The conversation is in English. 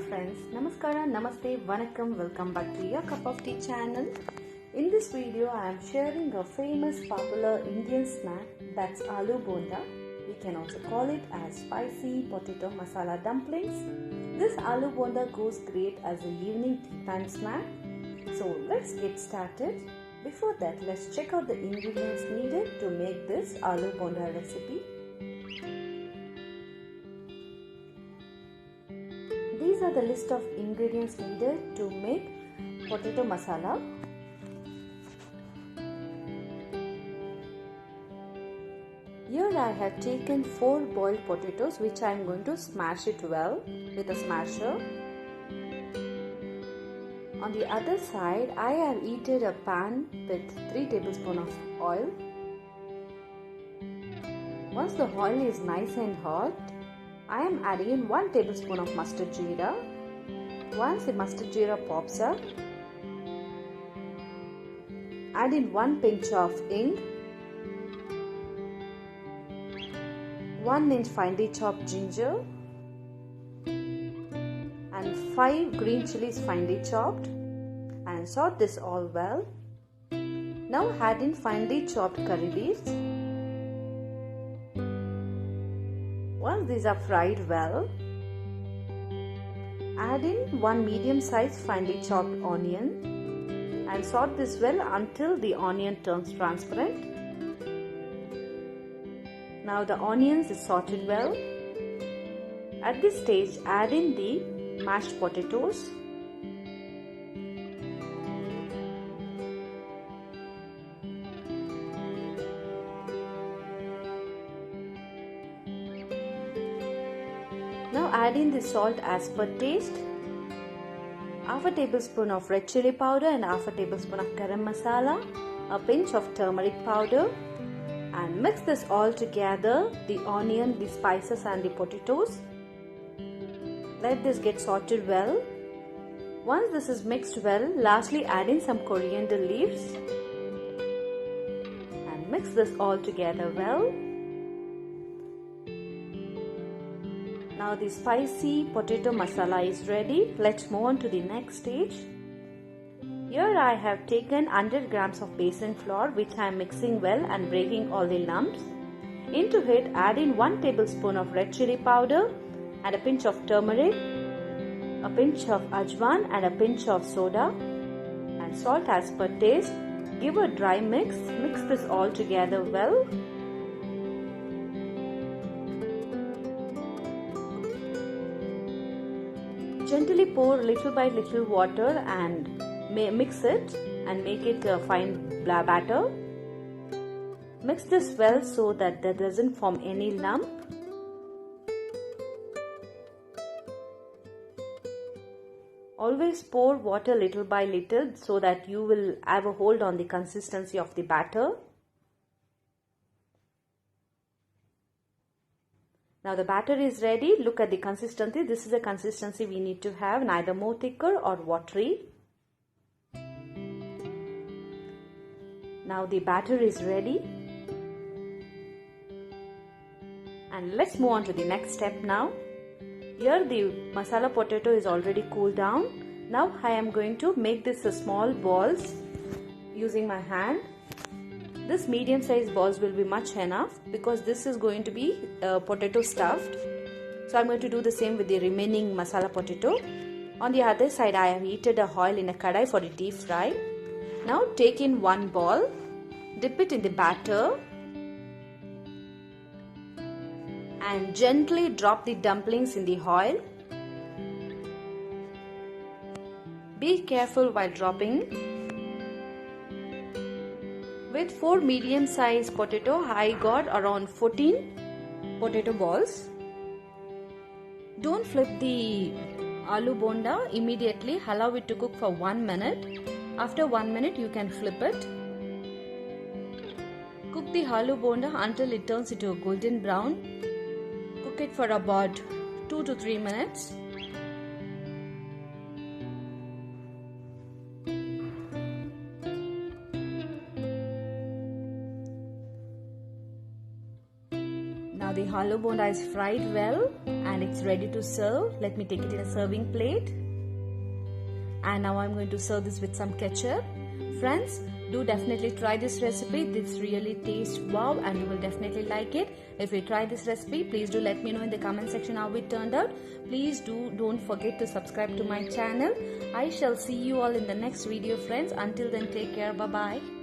friends, Namaskara, Namaste, Vanakkam, welcome back to your cup of tea channel. In this video I am sharing a famous popular Indian snack, that's aloo bonda. We can also call it as spicy potato masala dumplings. This aloo bonda goes great as a evening tea time snack. So let's get started. Before that, let's check out the ingredients needed to make this aloo bonda recipe. These are the list of ingredients needed to make potato masala. Here I have taken 4 boiled potatoes which I am going to smash it well with a smasher. On the other side, I have heated a pan with 3 tablespoons of oil. Once the oil is nice and hot, I am adding in 1 tablespoon of mustard jeera. Once the mustard jeera pops up, add in 1 pinch of hing, 1 inch finely chopped ginger, and 5 green chilies finely chopped, and saute this all well. Now add in finely chopped curry leaves. Once these are fried well, add in 1 medium-sized finely chopped onion and saute this well until the onion turns transparent. Now the onions is sauteed well. At this stage, add in the mashed potatoes. Now add in the salt as per taste, half a tablespoon of red chili powder and half a tablespoon of garam masala, a pinch of turmeric powder, and mix this all together, the onion, the spices and the potatoes. Let this get sauteed well. Once this is mixed well, lastly add in some coriander leaves and mix this all together well. Now the spicy potato masala is ready. Let's move on to the next stage. Here I have taken 100 grams of besan flour which I am mixing well and breaking all the lumps. Into it add in 1 tablespoon of red chili powder and a pinch of turmeric, a pinch of ajwan and a pinch of soda, and salt as per taste. Give a dry mix. Mix this all together well. Gently pour little by little water and mix it and make it a fine batter. Mix this well so that there doesn't form any lump. Always pour water little by little so that you will have a hold on the consistency of the batter. Now the batter is ready. Look at the consistency. This is the consistency we need to have, neither more thicker or watery. Now the batter is ready. And let's move on to the next step now. Here the masala potato is already cooled down. Now I am going to make this a small balls using my hand. This medium sized balls will be much enough because this is going to be potato stuffed. So I'm going to do the same with the remaining masala potato. On the other side, I have heated a oil in a kadai for the deep fry. Now take in 1 ball, dip it in the batter and gently drop the dumplings in the oil. Be careful while dropping. With 4 medium-sized potato, I got around 14 potato balls. Don't flip the aloo bonda immediately. Allow it to cook for 1 minute. After 1 minute, you can flip it. Cook the aloo bonda until it turns into a golden brown. Cook it for about 2 to 3 minutes. Now the aloo bonda is fried well and it's ready to serve. Let me take it in a serving plate. And now I'm going to serve this with some ketchup. Friends, do definitely try this recipe. This really tastes wow and you will definitely like it. If you try this recipe, please do let me know in the comment section how it turned out. Please don't forget to subscribe to my channel. I shall see you all in the next video, friends. Until then, take care. Bye bye.